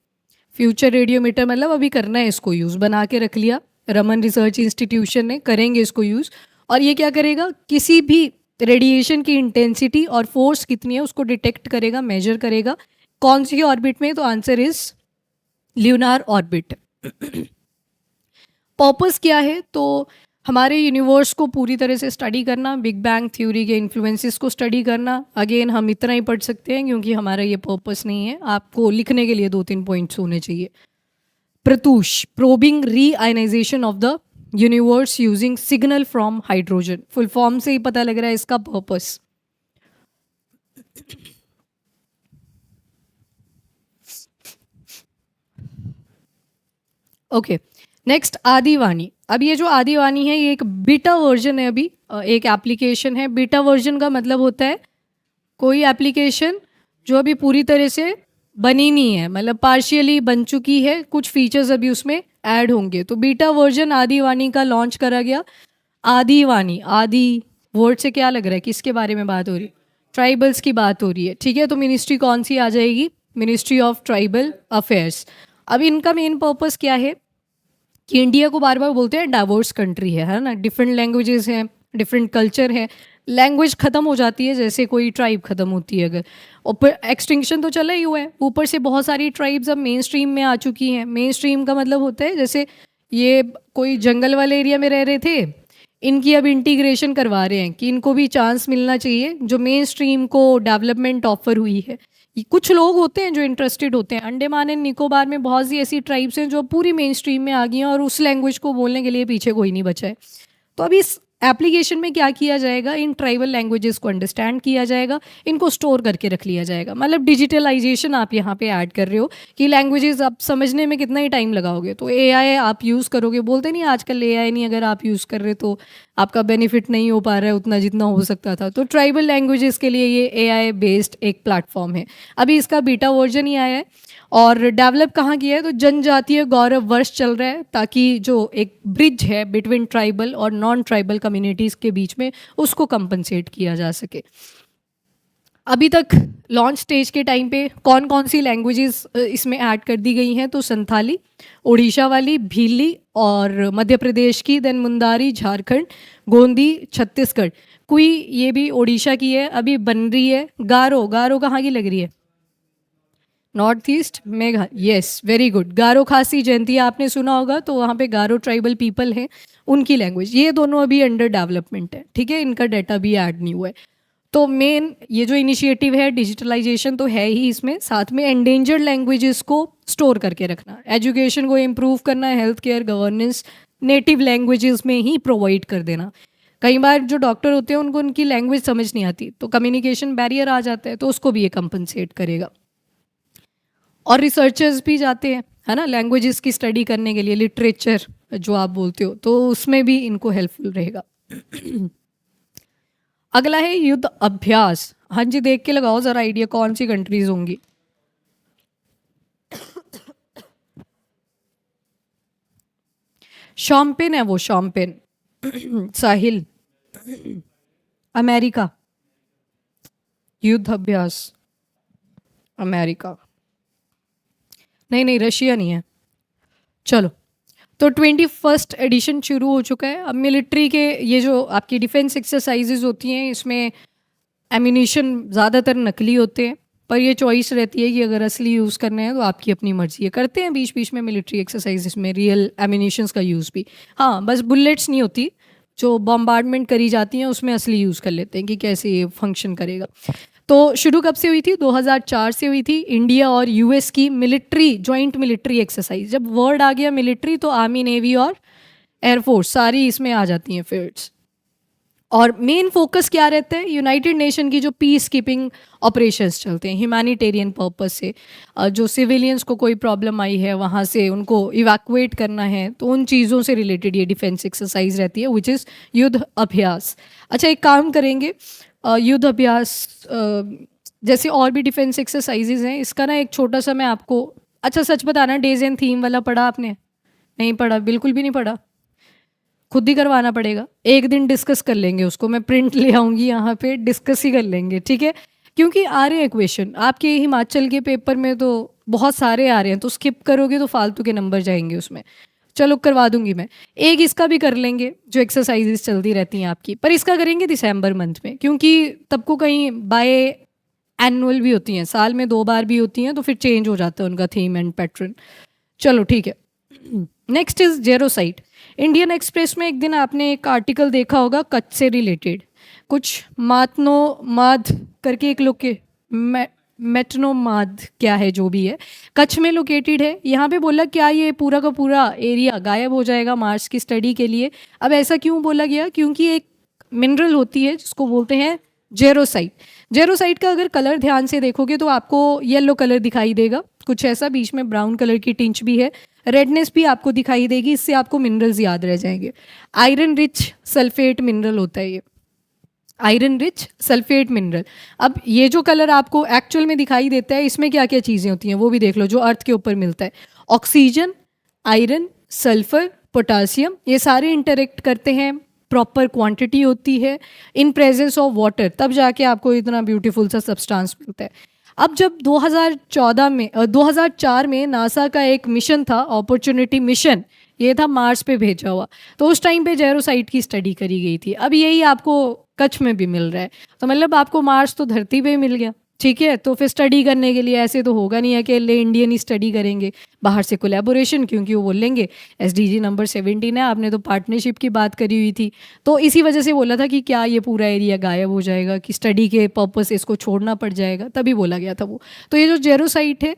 फ्यूचर रेडियोमीटर मतलब अभी करना है इसको यूज़, बना के रख लिया रमन रिसर्च इंस्टीट्यूशन ने, करेंगे इसको यूज़। और ये क्या करेगा, किसी भी रेडिएशन की इंटेंसिटी और फोर्स कितनी है उसको डिटेक्ट करेगा, मेजर करेगा। कौन सी ऑर्बिट में, तो आंसर इज ल्यूनार ऑर्बिट। पर्पस क्या है, तो हमारे यूनिवर्स को पूरी तरह से स्टडी करना, बिग बैंग थ्योरी के इन्फ्लुएंसेस को स्टडी करना। अगेन हम इतना ही पढ़ सकते हैं क्योंकि हमारा ये पर्पस नहीं है, आपको लिखने के लिए 2-3 पॉइंट्स होने चाहिए। PRATUSH, probing reionization of the universe using signal from hydrogen, full form से ही पता लग रहा है इसका पर्पस। Okay next, Adivani. अब ये जो आदिवाणी है ये एक बीटा वर्जन है, अभी एक एप्लीकेशन है। बीटा वर्जन का मतलब होता है कोई एप्लीकेशन जो अभी पूरी तरह से बनी नहीं है, मतलब पार्शियली बन चुकी है, कुछ फीचर्स अभी उसमें ऐड होंगे। तो बीटा वर्जन आदिवाणी का लॉन्च करा गया। आदिवाणी, आदि वर्ड से क्या लग रहा है, किसके बारे में बात हो रही है, ट्राइबल्स की बात हो रही है, ठीक है। तो मिनिस्ट्री कौन सी आ जाएगी, मिनिस्ट्री ऑफ ट्राइबल अफेयर्स। अब इनका मेन पर्पस क्या है, कि इंडिया को बार बार बोलते हैं डाइवर्स कंट्री है ना, डिफरेंट लैंग्वेजेस हैं, डिफरेंट कल्चर है, लैंग्वेज ख़त्म हो जाती है जैसे कोई ट्राइब ख़त्म होती है अगर, ऊपर एक्सटिंक्शन तो चला ही हुआ है, ऊपर से बहुत सारी ट्राइब्स अब मेन स्ट्रीम में आ चुकी हैं। मेन स्ट्रीम का मतलब होता है जैसे ये कोई जंगल वाले एरिया में रह रहे थे, इनकी अब इंटीग्रेशन करवा रहे हैं कि इनको भी चांस मिलना चाहिए जो मेन स्ट्रीम को डेवलपमेंट ऑफर हुई है। कुछ लोग होते हैं जो इंटरेस्टेड होते हैं। अंडमान एंड निकोबार में बहुत सी ऐसी ट्राइब्स हैं जो पूरी मेन स्ट्रीम में आ गई हैं और उस लैंग्वेज को बोलने के लिए पीछे कोई नहीं बचा है। तो अभी इस एप्लीकेशन में क्या किया जाएगा, इन ट्राइबल लैंग्वेजेस को अंडरस्टैंड किया जाएगा, इनको स्टोर करके रख लिया जाएगा। मतलब डिजिटलाइजेशन आप यहाँ पे ऐड कर रहे हो कि लैंग्वेजेस आप समझने में कितना ही टाइम लगाओगे, तो एआई आप यूज़ करोगे। बोलते नहीं आजकल एआई नहीं अगर आप यूज़ कर रहे तो आपका बेनिफिट नहीं हो पा रहा है उतना जितना हो सकता था। तो ट्राइबल लैंग्वेजेस के लिए ये एआई बेस्ड एक प्लेटफॉर्म है। अभी इसका बीटा वर्जन ही आया है और डेवलप कहाँ किया है, तो जनजातीय गौरव वर्ष चल रहा है ताकि जो एक ब्रिज है बिटवीन ट्राइबल और नॉन ट्राइबल कम्युनिटीज़ के बीच में उसको कंपनसेट किया जा सके। अभी तक लॉन्च स्टेज के टाइम पे कौन कौन सी लैंग्वेजेस इसमें ऐड कर दी गई हैं, तो संथाली, उड़ीसा वाली, भीली और मध्य प्रदेश की, देन मुंदारी झारखंड, गोंदी छत्तीसगढ़, कुई ये भी उड़ीसा की है, अभी बन रही है। गारो, गारो कहाँ की लग रही है, north east Megha, yes very good. Garo Khasi Jaintia आपने सुना होगा, तो वहाँ पे गारो ट्राइबल पीपल हैं, उनकी लैंग्वेज। ये दोनों अभी अंडर डेवलपमेंट है, ठीक है, इनका डाटा भी ऐड नहीं हुआ है। तो मेन ये जो इनिशिएटिव है डिजिटलाइजेशन तो है ही, इसमें साथ में एंडेंजर्ड लैंग्वेजेस को स्टोर करके रखना, एजुकेशन को इम्प्रूव करना, health care governance native languages में ही प्रोवाइड कर देना। कई बार जो डॉक्टर होते हैं उनको उनकी लैंग्वेज समझ नहीं आती, तो कम्युनिकेशन बैरियर आ जाता है, तो उसको भी ये कंपनसेट करेगा। और रिसर्चर्स भी जाते हैं, है ना, लैंग्वेजेस की स्टडी करने के लिए, लिटरेचर जो आप बोलते हो, तो उसमें भी इनको हेल्पफुल रहेगा। अगला है युद्ध अभ्यास। हाँ जी, देख के लगाओ ज़रा आइडिया कौन सी कंट्रीज होंगी। शॉम्पेन है वो, शॉम्पेन साहिल, अमेरिका। युद्ध अभ्यास अमेरिका, नहीं नहीं रशिया नहीं है। चलो, तो 21st एडिशन शुरू हो चुका है। अब मिलिट्री के ये जो आपकी डिफेंस एक्सरसाइजेज होती हैं, इसमें एम्यूनिशन ज़्यादातर नकली होते हैं, पर ये चॉइस रहती है कि अगर असली यूज़ करने हैं तो आपकी अपनी मर्जी है। करते हैं बीच बीच में मिलिट्री एक्सरसाइजेज में रियल एम्यूनिशंस का यूज़ भी। हाँ, बस बुलेट्स नहीं होती, जो बॉम्बार्डमेंट करी जाती हैं उसमें असली यूज़ कर लेते हैं कि कैसे ये फंक्शन करेगा। तो शुरू कब से हुई थी, 2004 से हुई थी। इंडिया और यूएस की मिलिट्री जॉइंट मिलिट्री एक्सरसाइज। जब वर्ड आ गया मिलिट्री तो आर्मी, नेवी और एयरफोर्स सारी इसमें आ जाती हैं फील्ड्स। और मेन फोकस क्या रहता है, यूनाइटेड नेशन की जो पीस कीपिंग ऑपरेशंस चलते हैं ह्यूमैनिटेरियन पर्पस से, जो सिविलियंस को कोई प्रॉब्लम आई है वहाँ से उनको इवैक्यूएट करना है, तो उन चीज़ों से रिलेटेड ये डिफेंस एक्सरसाइज रहती है, विच इज़ युद्ध अभ्यास। अच्छा, एक काम करेंगे, युद्ध अभ्यास जैसे और भी डिफेंस एक्सरसाइजेज हैं, इसका ना एक छोटा सा मैं आपको, अच्छा सच बताना, डेज एंड थीम वाला पढ़ा आपने? नहीं पढ़ा, बिल्कुल भी नहीं पढ़ा, खुद ही करवाना पड़ेगा। एक दिन डिस्कस कर लेंगे उसको, मैं प्रिंट ले आऊँगी यहाँ पे, डिस्कस ही कर लेंगे, ठीक है, क्योंकि आ रहे हैं क्वेश्चन आपके हिमाचल के पेपर में, तो बहुत सारे आ रहे हैं, तो स्किप करोगे तो फालतू के नंबर जाएंगे उसमें। चलो करवा दूंगी मैं, एक इसका भी कर लेंगे जो एक्सरसाइजेस चलती रहती हैं आपकी, पर इसका करेंगे दिसंबर मंथ में, क्योंकि तब को कहीं बाय एनुअल भी होती हैं, साल में 2 बार भी होती हैं, तो फिर चेंज हो जाता है उनका थीम एंड पैटर्न। चलो ठीक है। Next is jarosite. Indian express में एक दिन आपने एक आर्टिकल देखा होगा कच्छ से रिलेटेड, कुछ मातनोमाद करके एक मेटनोमाद क्या है जो भी है, कच्छ में लोकेटेड है। यहाँ पे बोला क्या ये पूरा का पूरा एरिया गायब हो जाएगा मार्स की स्टडी के लिए। अब ऐसा क्यों बोला गया, क्योंकि एक मिनरल होती है जिसको बोलते हैं जेरोसाइट। जेरोसाइट का अगर कलर ध्यान से देखोगे तो आपको येलो कलर दिखाई देगा, कुछ ऐसा, बीच में ब्राउन कलर की टिंच भी है, रेडनेस भी आपको दिखाई देगी, इससे आपको मिनरल्स याद रह जाएंगे। आयरन रिच सल्फेट मिनरल होता है ये, आयरन रिच सल्फेट मिनरल। अब ये जो कलर आपको एक्चुअल में दिखाई देता है, इसमें क्या क्या चीज़ें होती हैं वो भी देख लो, जो अर्थ के ऊपर मिलता है। ऑक्सीजन, आयरन, सल्फर, पोटासियम, ये सारे इंटरेक्ट करते हैं, प्रॉपर क्वांटिटी होती है इन प्रेजेंस ऑफ वाटर, तब जाके आपको इतना ब्यूटीफुल सा सब्सटेंस मिलता है। अब जब 2004 में नासा का एक मिशन था, अपॉर्चुनिटी मिशन, ये था मार्स पे भेजा हुआ। तो उस टाइम पे जेरोसाइट की स्टडी करी गई थी। अब यही आपको कच्छ में भी मिल रहा है, तो मतलब आपको मार्स तो धरती पे ही मिल गया, ठीक है। तो फिर स्टडी करने के लिए ऐसे तो होगा नहीं अकेले इंडियन ही स्टडी करेंगे, बाहर से कोलैबोरेशन, क्योंकि वो बोलेंगे एसडीजी नंबर 17 है, आपने तो पार्टनरशिप की बात करी हुई थी। तो इसी वजह से बोला था कि क्या ये पूरा एरिया गायब हो जाएगा, कि स्टडी के पर्पस इसको छोड़ना पड़ जाएगा, तभी बोला गया था वो। तो ये जो जेरोसाइट है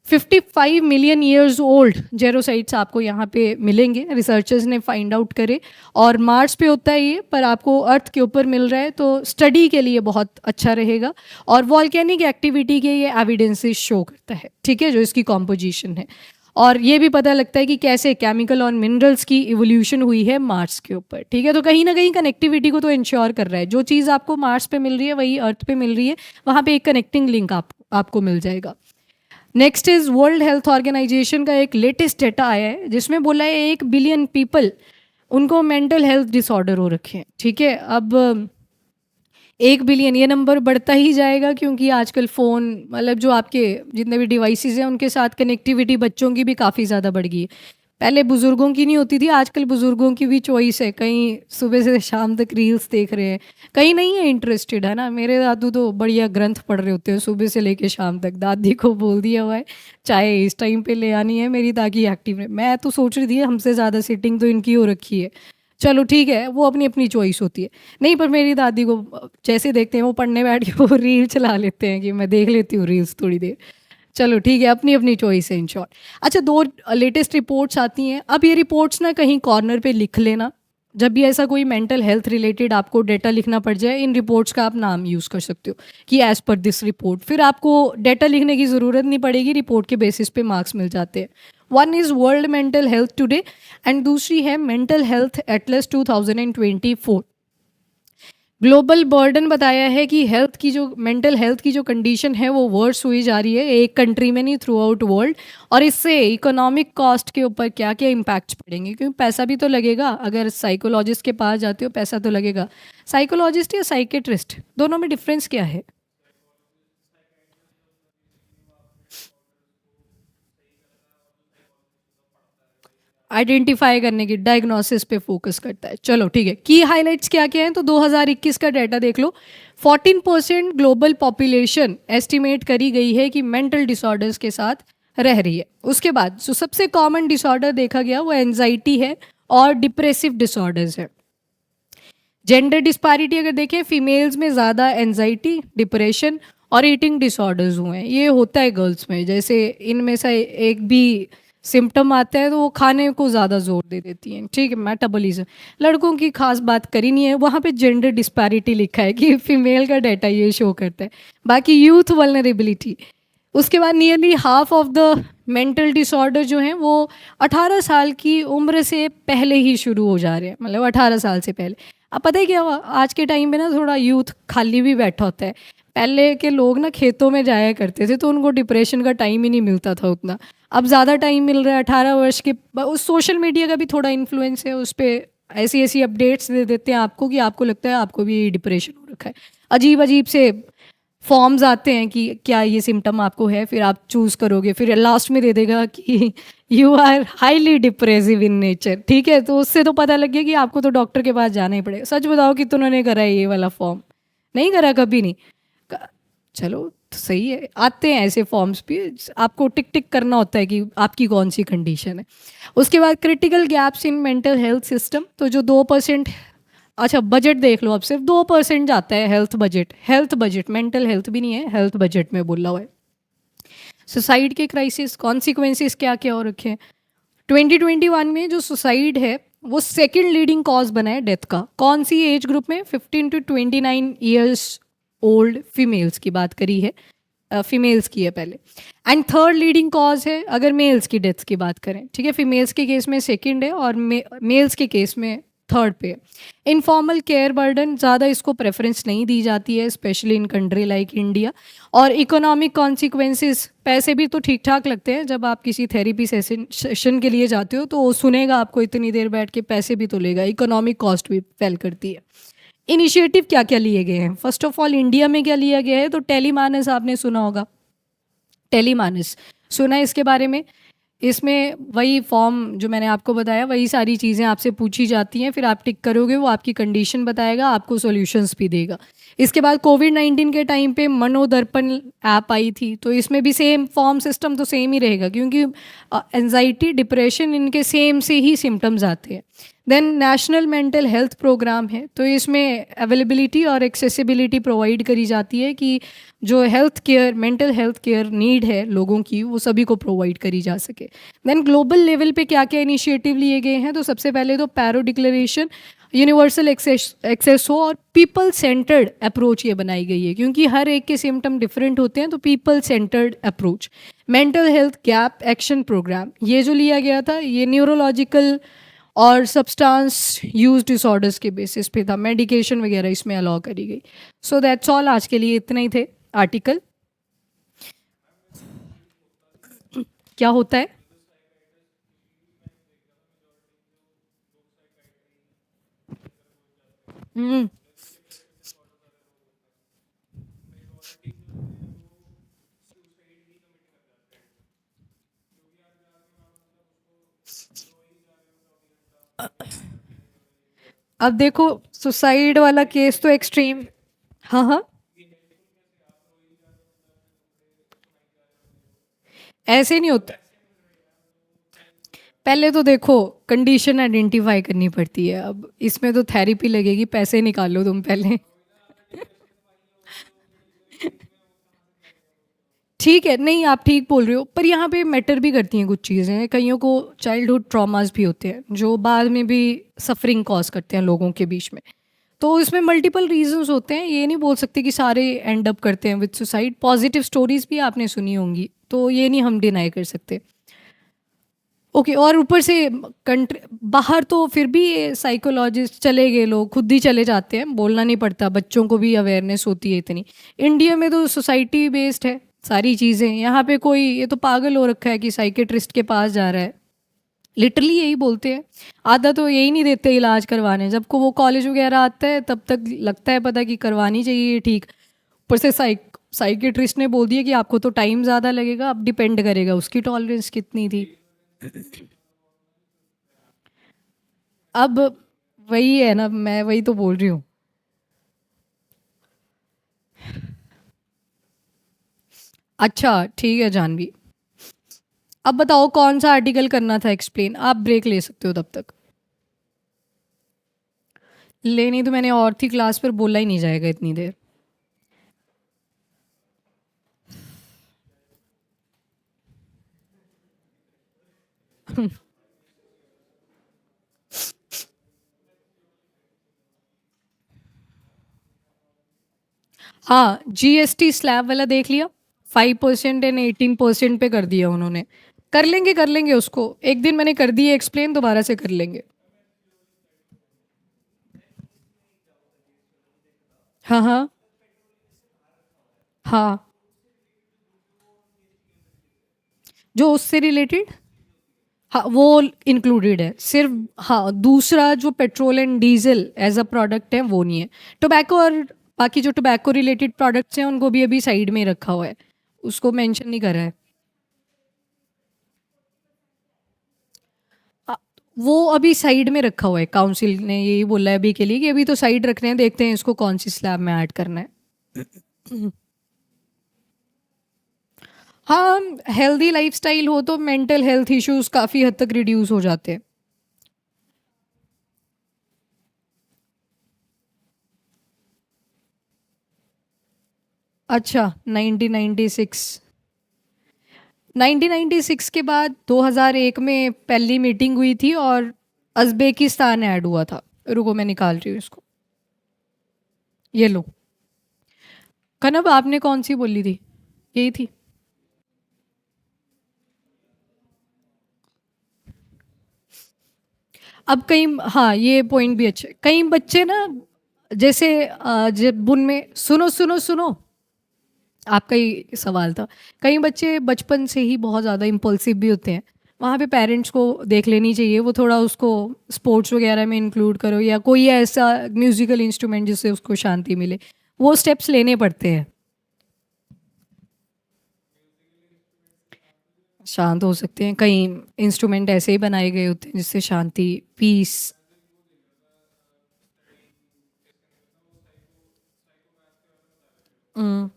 55 मिलियन ईयर्स ओल्ड जेरोसाइट्स आपको यहाँ पे मिलेंगे, रिसर्चर्स ने फाइंड आउट करे। और मार्स पे होता है ये, पर आपको अर्थ के ऊपर मिल रहा है, तो स्टडी के लिए बहुत अच्छा रहेगा। और वॉल्केनिक एक्टिविटी के ये एविडेंसेस शो करता है, ठीक है, जो इसकी कॉम्पोजिशन है। और ये भी पता लगता है कि कैसे केमिकल और मिनरल्स की इवोल्यूशन हुई है मार्स के ऊपर, ठीक है। तो कहीं ना कहीं कनेक्टिविटी को तो इंश्योर कर रहा है, जो चीज़ आपको मार्स पे मिल रही है वही अर्थ पे मिल रही है, वहाँ पे एक कनेक्टिंग लिंक आपको मिल जाएगा। Next is world health organisation का एक लेटेस्ट डेटा आया है, जिसमें बोला है 1 बिलियन पीपल उनको मेंटल हेल्थ डिसऑर्डर हो रखे हैं, ठीक है। अब 1 बिलियन ये नंबर बढ़ता ही जाएगा, क्योंकि आजकल फ़ोन, मतलब जो आपके जितने भी डिवाइसेस हैं उनके साथ कनेक्टिविटी बच्चों की भी काफ़ी ज़्यादा बढ़ गई है। पहले बुज़ुर्गों की नहीं होती थी, आजकल बुज़ुर्गों की भी चॉइस है, कहीं सुबह से शाम तक रील्स देख रहे हैं, कहीं नहीं है इंटरेस्टेड, है ना। मेरे दादू तो बढ़िया ग्रंथ पढ़ रहे होते हैं सुबह से लेके शाम तक, दादी को बोल दिया हुआ है चाहे इस टाइम पे ले आनी है मेरी, ताकि एक्टिव रहे। मैं तो सोच रही थी हमसे ज़्यादा सिटिंग तो इनकी हो रखी है, चलो ठीक है, वो अपनी अपनी चॉइस होती है। नहीं, पर मेरी दादी को जैसे देखते हैं वो पढ़ने बैठ के वो रील चला लेते हैं कि मैं देख लेती हूँ रील्स थोड़ी देर। चलो ठीक है, अपनी अपनी चॉइस है इन शॉर्ट। अच्छा, 2 लेटेस्ट रिपोर्ट्स आती हैं। अब ये रिपोर्ट्स ना कहीं कॉर्नर पे लिख लेना, जब भी ऐसा कोई मेंटल हेल्थ रिलेटेड आपको डेटा लिखना पड़ जाए, इन रिपोर्ट्स का आप नाम यूज़ कर सकते हो कि एज़ पर दिस रिपोर्ट। फिर आपको डेटा लिखने की ज़रूरत नहीं पड़ेगी, रिपोर्ट के बेसिस पे मार्क्स मिल जाते हैं। One is world mental health today and दूसरी है mental health Atlas 2024। Global burden बताया है कि हेल्थ की जो मेंटल हेल्थ की जो कंडीशन है वो वर्स हुई जा रही है, एक कंट्री में नहीं, थ्रू आउट वर्ल्ड। और इससे इकोनॉमिक कॉस्ट के ऊपर क्या क्या इम्पैक्ट्स पड़ेंगे, क्योंकि पैसा भी तो लगेगा, अगर साइकोलॉजिस्ट के पास जाते हो पैसा तो लगेगा। साइकोलॉजिस्ट या साइकेट्रिस्ट, दोनों में डिफरेंस क्या है? आइडेंटिफाई करने की, डायग्नोसिस पे फोकस करता है। चलो ठीक है, की हाइलाइट्स क्या क्या हैं, तो 2021 का डाटा देख लो। 14% ग्लोबल पॉपुलेशन एस्टिमेट करी गई है कि मेंटल डिसऑर्डर्स के साथ रह रही है। उसके बाद जो सबसे कॉमन डिसऑर्डर देखा गया वो एंजाइटी है और डिप्रेसिव डिसऑर्डर्स है। जेंडर डिस्पैरिटी अगर देखें, फीमेल्स में ज़्यादा एंजाइटी, डिप्रेशन और ईटिंग डिसऑर्डर्स हुए हैं। ये होता है गर्ल्स में, जैसे इनमें से एक भी सिम्टम आता है तो वो खाने को ज़्यादा जोर दे देती हैं, ठीक है, मेटाबॉलिज्म। लड़कों की खास बात करी नहीं है, वहाँ पे जेंडर डिस्पैरिटी लिखा है कि फीमेल का डाटा ये शो करता है। बाकी यूथ वल्नरेबिलिटी, उसके बाद nearly half of the mental disorder जो हैं वो 18 साल की उम्र से पहले ही शुरू हो जा रहे हैं, मतलब 18 साल से पहले। अब पता है क्या हुआ, आज के टाइम पे ना थोड़ा यूथ खाली भी बैठा होता है। पहले के लोग ना खेतों में जाया करते थे, तो उनको डिप्रेशन का टाइम ही नहीं मिलता था उतना। अब ज़्यादा टाइम मिल रहा है 18 वर्ष के। उस सोशल मीडिया का भी थोड़ा इन्फ्लुएंस है, उस पर ऐसी ऐसी अपडेट्स दे देते हैं आपको कि आपको लगता है आपको भी डिप्रेशन हो रखा है। अजीब अजीब से फॉर्म्स आते हैं कि क्या ये सिम्टम आपको है, फिर आप चूज़ करोगे, फिर लास्ट में दे देगा कि you are highly depressive in nature, ठीक है। तो उससे तो पता लग गया कि आपको तो डॉक्टर के पास जाना ही पड़ेगा। सच बताओ कि तुमने करा है ये वाला फॉर्म? नहीं करा, कभी नहीं। चलो तो सही है, आते हैं ऐसे फॉर्म्स भी, आपको टिक टिक करना होता है कि आपकी कौन सी कंडीशन है। उसके बाद critical gaps in mental health system, तो जो 2%, अच्छा बजट देख लो, अब सिर्फ 2% जाता है health budget. Health budget, mental health भी नहीं है, हेल्थ बजट में बोला हुआ है। सुसाइड के क्राइसिस, कॉन्सिक्वेंसेस क्या क्या हो रखे हैं। 2021 में जो सुसाइड है वो सेकंड लीडिंग कॉज बना है डेथ का। कौन सी एज ग्रुप में? 15 to 29 ईयर्स ओल्ड फीमेल्स की बात करी है, फीमेल्स की है पहले। एंड थर्ड लीडिंग कॉज है अगर मेल्स की डेथ की बात करें, ठीक है। फीमेल्स के केस में सेकंड है और मेल्स के केस में थर्ड पे। इनफॉर्मल केयर बर्डन, ज़्यादा इसको प्रेफरेंस नहीं दी जाती है, specially in country like India. और इकोनॉमिक कॉन्सिक्वेंसेस, पैसे भी तो ठीक ठाक लगते हैं, जब आप किसी थेरेपी सेशन के लिए जाते हो तो वो सुनेगा आपको इतनी देर बैठ के, पैसे भी तो लेगा, इकोनॉमिक कॉस्ट भी फैल करती है। इनिशिएटिव क्या क्या लिए गए हैं? फर्स्ट ऑफ ऑल इंडिया में क्या लिया गया है, तो टेलीमानस आपने सुना होगा, टेलीमानस सुना है इसके बारे में। इसमें वही फॉर्म जो मैंने आपको बताया, वही सारी चीज़ें आपसे पूछी जाती हैं, फिर आप टिक करोगे, वो आपकी कंडीशन बताएगा, आपको सॉल्यूशंस भी देगा। इसके बाद कोविड-19 के टाइम पे मनोदर्पण ऐप आई थी, तो इसमें भी सेम फॉर्म सिस्टम तो सेम ही रहेगा, क्योंकि एंजाइटी, डिप्रेशन इनके सेम से ही सिम्टम्स आते हैं। Then national mental health programme है, तो इसमें अवेलेबिलिटी और एक्सेसिबिलिटी प्रोवाइड करी जाती है कि जो health care, mental health care need है लोगों की, वो सभी को प्रोवाइड करी जा सके। देन ग्लोबल लेवल पे क्या क्या इनिशिएटिव लिए गए हैं, तो सबसे पहले तो पैरो डिक्लेरेशन, यूनिवर्सल एक्सेस हो और पीपल सेंटर्ड अप्रोच ये बनाई गई है, क्योंकि हर एक के सिम्टम डिफरेंट होते हैं, तो people centred approach. Mental health gap action programme ये जो लिया गया था, ये न्यूरोलॉजिकल और सब्सटेंस यूज डिसऑर्डर्स के बेसिस पे था, मेडिकेशन वगैरह इसमें अलाउ करी गई। सो दैट्स ऑल, आज के लिए इतना ही थे आर्टिकल। क्या होता है? हम्म। अब देखो, सुसाइड वाला केस तो एक्सट्रीम। हाँ हाँ, ऐसे नहीं होता। पहले तो देखो, कंडीशन आइडेंटिफाई करनी पड़ती है। अब इसमें तो थेरेपी लगेगी, पैसे निकालो तुम पहले। ठीक है, नहीं आप ठीक बोल रहे हो, पर यहाँ पे मैटर भी करती हैं कुछ चीज़ें। कईयों को चाइल्डहुड ट्रॉमास भी होते हैं, जो बाद में भी सफरिंग कॉज करते हैं लोगों के बीच में। तो इसमें मल्टीपल रीजंस होते हैं, ये नहीं बोल सकते कि सारे एंड अप करते हैं विद सुसाइड। पॉजिटिव स्टोरीज भी आपने सुनी होंगी, तो ये नहीं हम डिनाई कर सकते। ओके, और ऊपर से कंट्री बाहर तो फिर भी साइकोलॉजिस्ट चले गए, लोग खुद ही चले जाते हैं, बोलना नहीं पड़ता, बच्चों को भी अवेयरनेस होती है इतनी। इंडिया में तो सोसाइटी बेस्ड है सारी चीज़ें, यहाँ पे कोई ये तो पागल हो रखा है कि साइकेट्रिस्ट के पास जा रहा है, लिटरली यही बोलते हैं। आधा तो यही नहीं देते इलाज करवाने, जब को वो कॉलेज वगैरह आता है तब तक लगता है पता कि करवानी चाहिए ठीक। ऊपर से साइकेट्रिस्ट ने बोल दिया कि आपको तो टाइम ज़्यादा लगेगा, अब डिपेंड करेगा उसकी टॉलरेंस कितनी थी। अब वही है ना, मैं वही तो बोल रही हूँ। अच्छा ठीक है जानवी, अब बताओ कौन सा आर्टिकल करना था एक्सप्लेन। आप ब्रेक ले सकते हो तब तक। लेनी तो मैंने और थी, क्लास पर बोला ही नहीं जाएगा इतनी देर। हाँ, जीएसटी स्लैब वाला देख लिया, 5% एंड 18% पे कर दिया उन्होंने। कर लेंगे उसको, एक दिन मैंने कर दिया एक्सप्लेन, दोबारा से कर लेंगे। हाँ हाँ। हाँ, जो उससे रिलेटेड, हाँ वो इंक्लूडेड है सिर्फ। हाँ, दूसरा जो petrol and diesel as a product है वो नहीं है। टोबैको और बाकी जो टोबैको रिलेटेड प्रोडक्ट्स हैं उनको भी अभी साइड में रखा हुआ है, उसको मेंशन नहीं करा है। अ, वो अभी साइड में रखा हुआ है, काउंसिल ने यही बोला है अभी के लिए कि अभी तो साइड रख रहे हैं, देखते हैं इसको कौन सी स्लैब में ऐड करना है। हाँ, हेल्दी लाइफस्टाइल हो तो मेंटल हेल्थ इश्यूज काफ़ी हद तक रिड्यूस हो जाते हैं। अच्छा, 1996। 1996 के बाद 2001 में पहली मीटिंग हुई थी और अज़्बेकिस्तान ऐड हुआ था। रुको मैं निकाल रही हूँ इसको। ये लो। कनब आपने कौन सी बोली थी? यही थी। अब कई, हाँ ये पॉइंट भी अच्छे, कई बच्चे ना, जैसे जब उनमें सुनो सुनो सुनो, आपका ही सवाल था। कई बच्चे बचपन से ही बहुत ज़्यादा इम्पल्सिव भी होते हैं, वहाँ पे पेरेंट्स को देख लेनी चाहिए, वो थोड़ा उसको स्पोर्ट्स वगैरह में इंक्लूड करो, या कोई ऐसा म्यूजिकल इंस्ट्रूमेंट जिससे उसको शांति मिले, वो स्टेप्स लेने पड़ते हैं। शांत हो सकते हैं, कई इंस्ट्रूमेंट ऐसे ही बनाए गए होते हैं जिससे शांति, पीस। हम्म।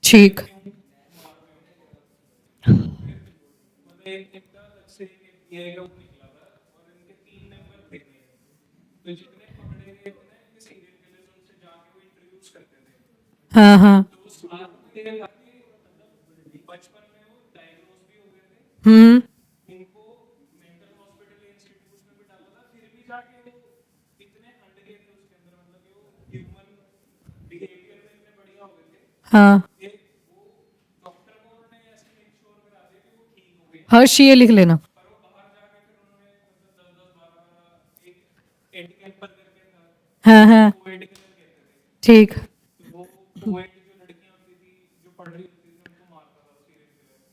ठीक। हाँ हाँ। हम्म। हाँ, हर्ष ये लिख लेना। हाँ हाँ। ठीक।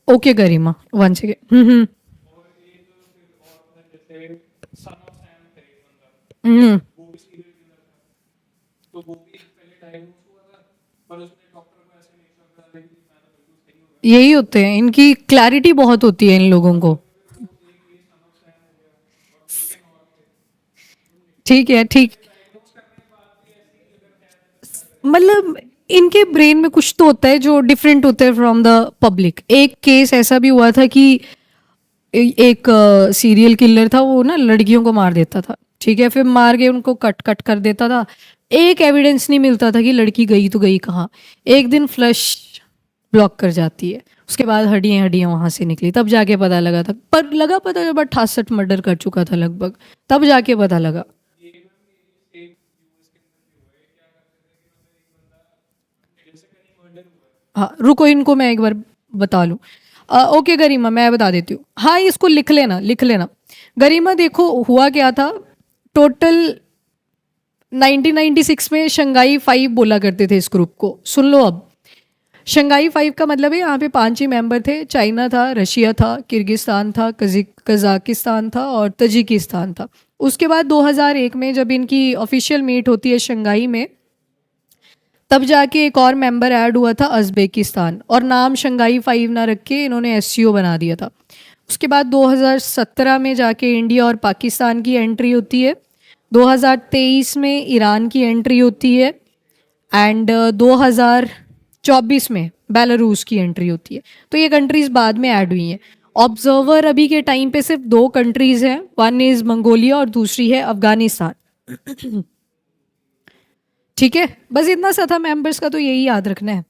ओके गरिमा, वन सेकेंड। हम्म। यही होते हैं, इनकी क्लैरिटी बहुत होती है इन लोगों को। ठीक है, ठीक। मतलब इनके ब्रेन में कुछ तो होता है जो डिफरेंट होता है फ्रॉम द पब्लिक। एक केस ऐसा भी हुआ था कि एक सीरियल किलर था, वो ना लड़कियों को मार देता था, ठीक है, फिर मार के उनको कट कट कर देता था। एक एविडेंस नहीं मिलता था कि लड़की गई तो गई कहाँ। एक दिन फ्लश ब्लॉक कर जाती है, उसके बाद हड्डियां हड्डियां वहां से निकली, तब जाके पता लगा था। पर लगा पता जब 68 मर्डर कर चुका था लगभग, तब जाके पता लगा। हाँ रुको, इनको मैं एक बार बता लूँ। ओके गरिमा, मैं बता देती हूँ। हाँ, इसको लिख लेना, लिख लेना। गरिमा देखो हुआ क्या था। टोटल 1996 में शंघाई 5 बोला करते थे इस ग्रुप को, सुन लो अब। शंघाई 5 का मतलब है यहाँ पे 5 ही मेंबर थे। चाइना था, रशिया था, किर्गिस्तान था, कजाकिस्तान था और तजिकिस्तान था। उसके बाद 2001 में जब इनकी ऑफिशियल मीट होती है शंघाई में, तब जाके एक और मेंबर ऐड हुआ था, अज़्बेकिस्तान, और नाम शंघाई 5 ना रख के इन्होंने एससीओ बना दिया था। उसके बाद 2017 में जाके इंडिया और पाकिस्तान की एंट्री होती है। 2023 में ईरान की एंट्री होती है। एंड 2024 में बेलारूस की एंट्री होती है। तो ये कंट्रीज बाद में ऐड हुई हैं। ऑब्जर्वर अभी के टाइम पे सिर्फ 2 कंट्रीज हैं, वन इज मंगोलिया और दूसरी है अफगानिस्तान। ठीक है, बस इतना सा था, मेंबर्स का तो यही याद रखना है।